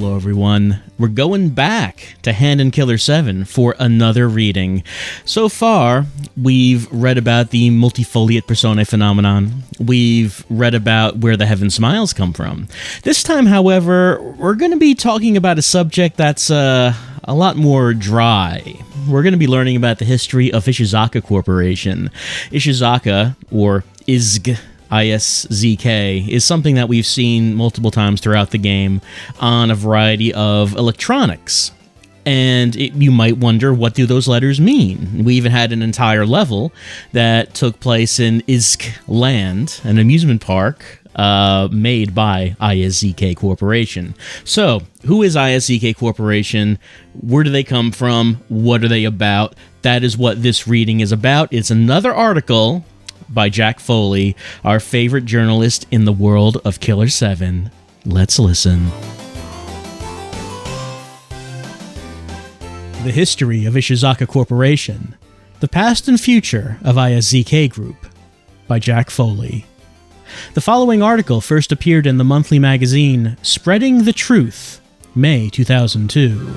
Hello everyone, we're going back to Hand and Killer7 for another reading. So far, we've read about the multifoliate personae phenomenon, we've read about where the heaven smiles come from. This time, however, we're going to be talking about a subject that's a lot more dry. We're going to be learning about the history of Ishizaka Corporation. Ishizaka, or ISZK, ISZK, is something that we've seen multiple times throughout the game on a variety of electronics. And you might wonder, what do those letters mean? We even had an entire level that took place in ISZK Land, an amusement park made by ISZK Corporation. So, who is ISZK Corporation? Where do they come from? What are they about? That is what this reading is about. It's another article by Jack Foley, our favorite journalist in the world of Killer7. Let's listen. The History of Ishizaka Corporation, The Past and Future of ISZK Group, by Jack Foley. The following article first appeared in the monthly magazine Spreading the Truth, May 2002.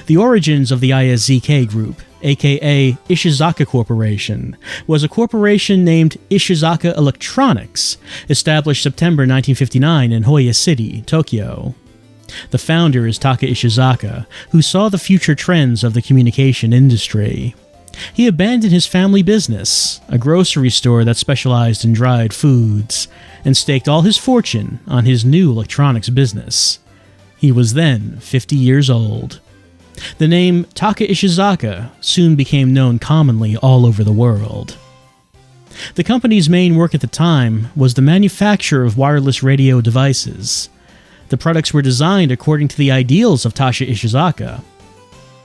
The origins of the ISZK Group, aka Ishizaka Corporation, was a corporation named Ishizaka Electronics, established September 1959 in Hoya City, Tokyo. The founder is Taka Ishizaka, who saw the future trends of the communication industry. He abandoned his family business, a grocery store that specialized in dried foods, and staked all his fortune on his new electronics business. He was then 50 years old. The name Taka Ishizaka soon became known commonly all over the world. The company's main work at the time was the manufacture of wireless radio devices. The products were designed according to the ideals of Taka Ishizaka.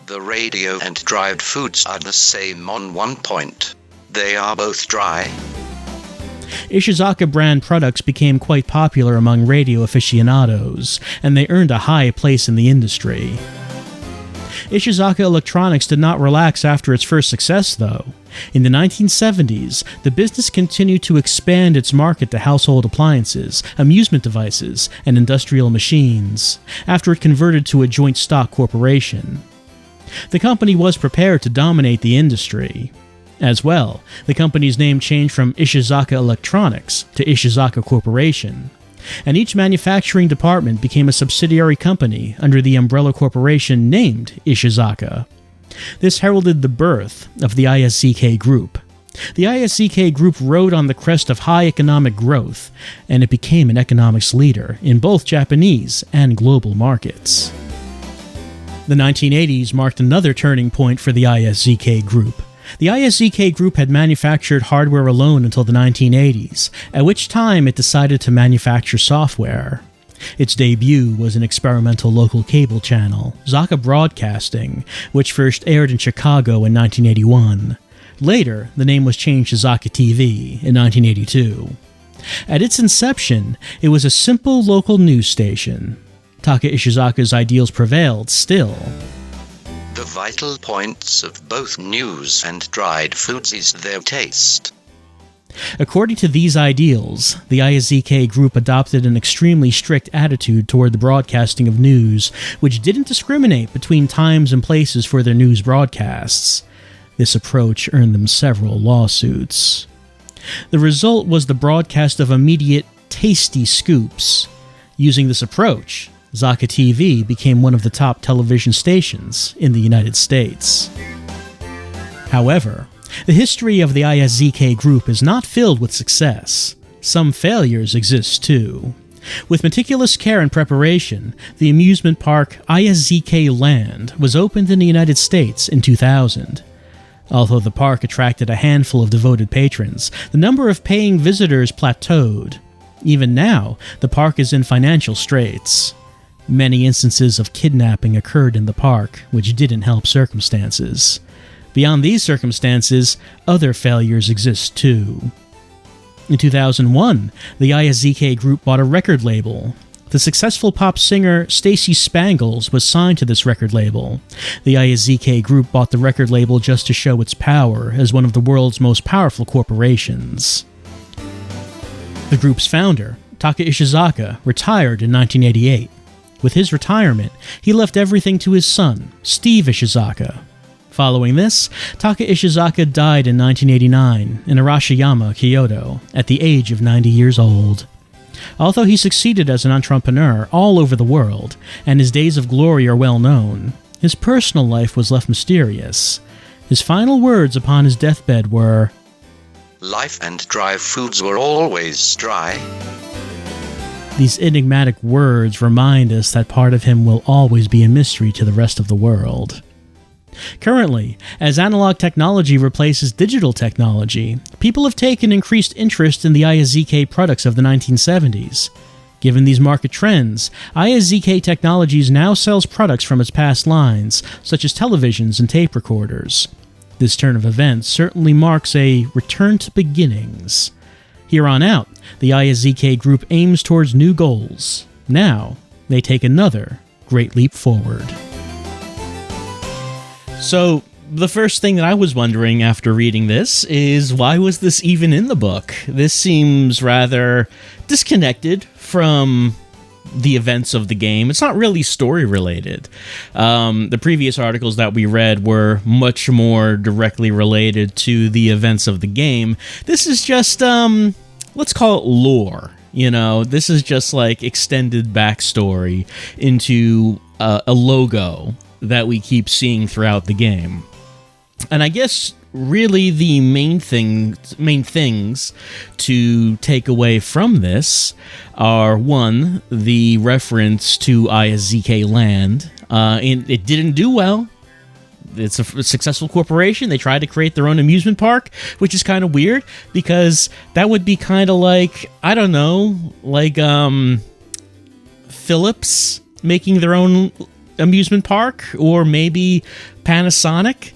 The radio and dried foods are the same on one point. They are both dry. Ishizaka brand products became quite popular among radio aficionados, and they earned a high place in the industry. Ishizaka Electronics did not relax after its first success, though. In the 1970s, the business continued to expand its market to household appliances, amusement devices, and industrial machines, after it converted to a joint stock corporation. The company was prepared to dominate the industry. As well, the company's name changed from Ishizaka Electronics to Ishizaka Corporation, and each manufacturing department became a subsidiary company under the umbrella corporation named Ishizaka. This heralded the birth of the ISZK Group. The ISZK Group rode on the crest of high economic growth, and it became an economics leader in both Japanese and global markets. The 1980s marked another turning point for the ISZK Group. The ISZK Group had manufactured hardware alone until the 1980s, at which time it decided to manufacture software. Its debut was an experimental local cable channel, Zaka Broadcasting, which first aired in Chicago in 1981. Later, the name was changed to Zaka TV in 1982. At its inception, it was a simple local news station. Taka Ishizaka's ideals prevailed still. The vital points of both news and dried foods is their taste. According to these ideals, the ISZK Group adopted an extremely strict attitude toward the broadcasting of news, which didn't discriminate between times and places for their news broadcasts. This approach earned them several lawsuits. The result was the broadcast of immediate, tasty scoops. Using this approach, Zaka TV became one of the top television stations in the United States. However, the history of the ISZK Group is not filled with success. Some failures exist too. With meticulous care and preparation, the amusement park ISZK Land was opened in the United States in 2000. Although the park attracted a handful of devoted patrons, the number of paying visitors plateaued. Even now, the park is in financial straits. Many instances of kidnapping occurred in the park, which didn't help circumstances. Beyond these circumstances, other failures exist too. In 2001, the ISZK Group bought a record label. The successful pop singer Stacey Spangles was signed to this record label. The ISZK Group bought the record label just to show its power as one of the world's most powerful corporations. The group's founder, Taka Ishizaka, retired in 1988. With his retirement, he left everything to his son, Steve Ishizaka. Following this, Taka Ishizaka died in 1989 in Arashiyama, Kyoto, at the age of 90 years old. Although he succeeded as an entrepreneur all over the world, and his days of glory are well known, his personal life was left mysterious. His final words upon his deathbed were, "Life and dry foods were always dry." These enigmatic words remind us that part of him will always be a mystery to the rest of the world. Currently, as analog technology replaces digital technology, people have taken increased interest in the ISZK products of the 1970s. Given these market trends, ISZK Technologies now sells products from its past lines, such as televisions and tape recorders. This turn of events certainly marks a return to beginnings. Here on out, the ISZK Group aims towards new goals. Now, they take another great leap forward. So, the first thing that I was wondering after reading this is, why was this even in the book? This seems rather disconnected from the events of the game. It's not really story related. The previous articles that we read were much more directly related to the events of the game. This is just, let's call it lore. You know, this is just like extended backstory into a logo that we keep seeing throughout the game. And I guess really the main things to take away from this are, one, the reference to ISZK Land. It didn't do well. It's a successful corporation. They tried to create their own amusement park, which is kind of weird, because that would be kind of like, I don't know, like Philips making their own amusement park, or maybe Panasonic.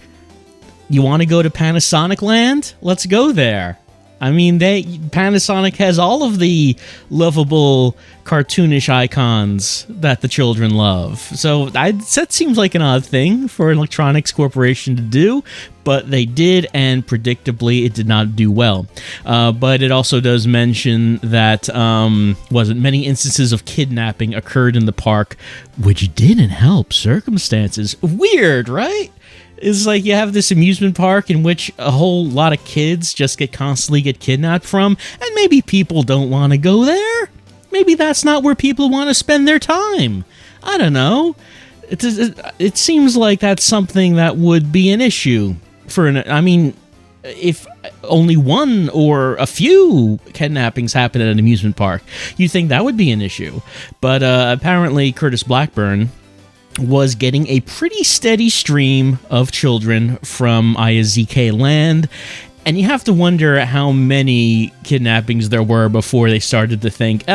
You want to go to Panasonic Land? Let's go there. I mean, Panasonic has all of the lovable cartoonish icons that the children love. So that seems like an odd thing for an electronics corporation to do, but they did, and predictably it did not do well. But it also does mention that many instances of kidnapping occurred in the park, which didn't help circumstances. Weird, right? It's like you have this amusement park in which a whole lot of kids just constantly get kidnapped from, and maybe people don't want to go there. Maybe that's not where people want to spend their time. I don't know. It seems like that's something that would be an issue if only one or a few kidnappings happen at an amusement park, you'd think that would be an issue. But apparently Curtis Blackburn was getting a pretty steady stream of children from ISZK Land, and you have to wonder how many kidnappings there were before they started to think,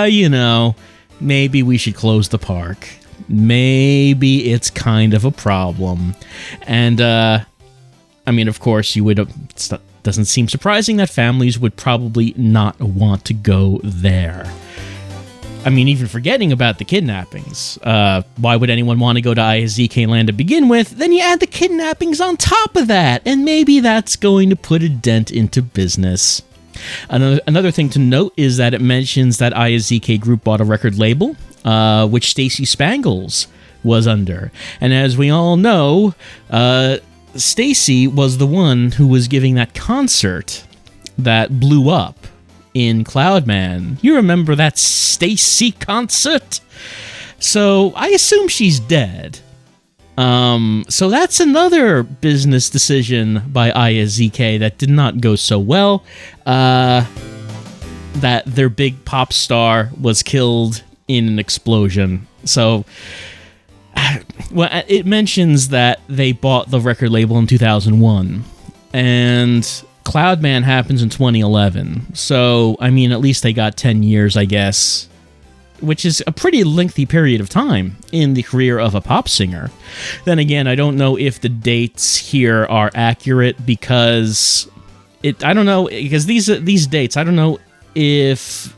maybe we should close the park. Maybe it's kind of a problem. And, of course, it doesn't seem surprising that families would probably not want to go there. Even forgetting about the kidnappings, why would anyone want to go to ISZK Land to begin with? Then you add the kidnappings on top of that, and maybe that's going to put a dent into business. Another thing to note is that it mentions that ISZK Group bought a record label, which Stacey Spangles was under. And as we all know, Stacey was the one who was giving that concert that blew up in Cloudman. You remember that Stacey concert? So I assume she's dead. So that's another business decision by ISZK that did not go so well. That their big pop star was killed in an explosion. So, it mentions that they bought the record label in 2001. And Cloudman happens in 2011, so, at least they got 10 years, I guess, which is a pretty lengthy period of time in the career of a pop singer. Then again, I don't know if the dates here are accurate, because these dates, I don't know if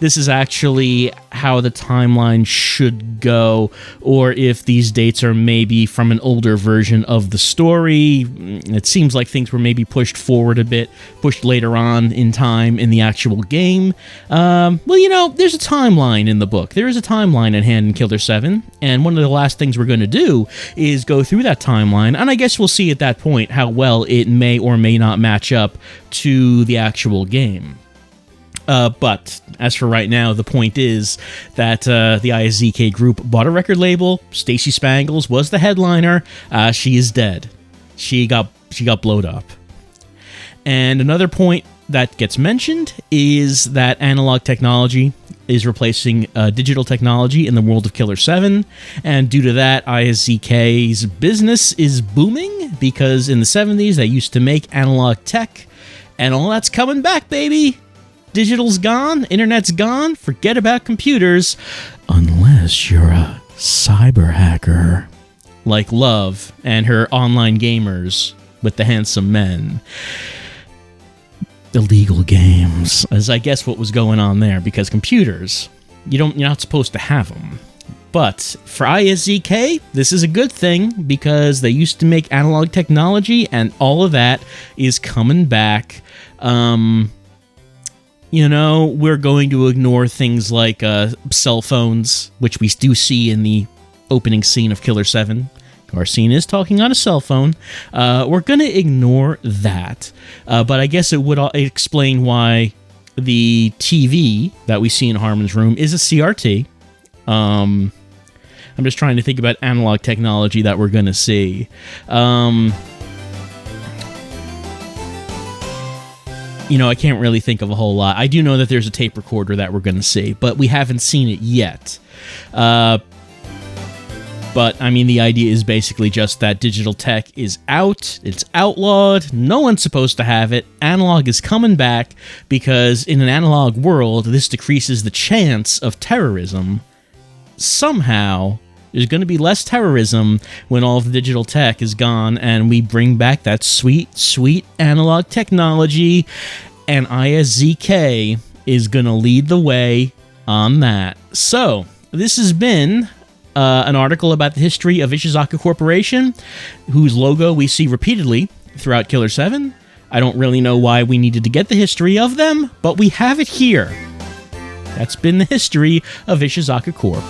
this is actually how the timeline should go, or if these dates are maybe from an older version of the story. It seems like things were maybe pushed forward a bit, pushed later on in time in the actual game. Well, there's a timeline in the book. There is a timeline at hand in Killer 7, and one of the last things we're going to do is go through that timeline, and I guess we'll see at that point how well it may or may not match up to the actual game. But as for right now, the point is that the ISZK group bought a record label. Stacey Spangles was the headliner. She is dead. She got blowed up. And another point that gets mentioned is that analog technology is replacing digital technology in the world of Killer 7, and due to that, ISZK's business is booming, because in the 70s they used to make analog tech, and all that's coming back, baby! Digital's gone, internet's gone, forget about computers, unless you're a cyber hacker. Like Love and her online gamers with the handsome men. Illegal games, as I guess what was going on there, because computers, you're not supposed to have them. But for ISZK, this is a good thing, because they used to make analog technology, and all of that is coming back. We're going to ignore things like cell phones, which we do see in the opening scene of Killer 7. Garcine is talking on a cell phone. We're going to ignore that. But I guess it would explain why the TV that we see in Harmon's room is a CRT. I'm just trying to think about analog technology that we're going to see. I can't really think of a whole lot. I do know that there's a tape recorder that we're going to see, but we haven't seen it yet. But, the idea is basically just that digital tech is out, it's outlawed, no one's supposed to have it, analog is coming back, because in an analog world, this decreases the chance of terrorism. Somehow, there's going to be less terrorism when all of the digital tech is gone, and we bring back that sweet, sweet analog technology, and ISZK is going to lead the way on that. So, this has been an article about the history of Ishizaka Corporation, whose logo we see repeatedly throughout Killer 7. I don't really know why we needed to get the history of them, but we have it here. That's been the history of Ishizaka Corp.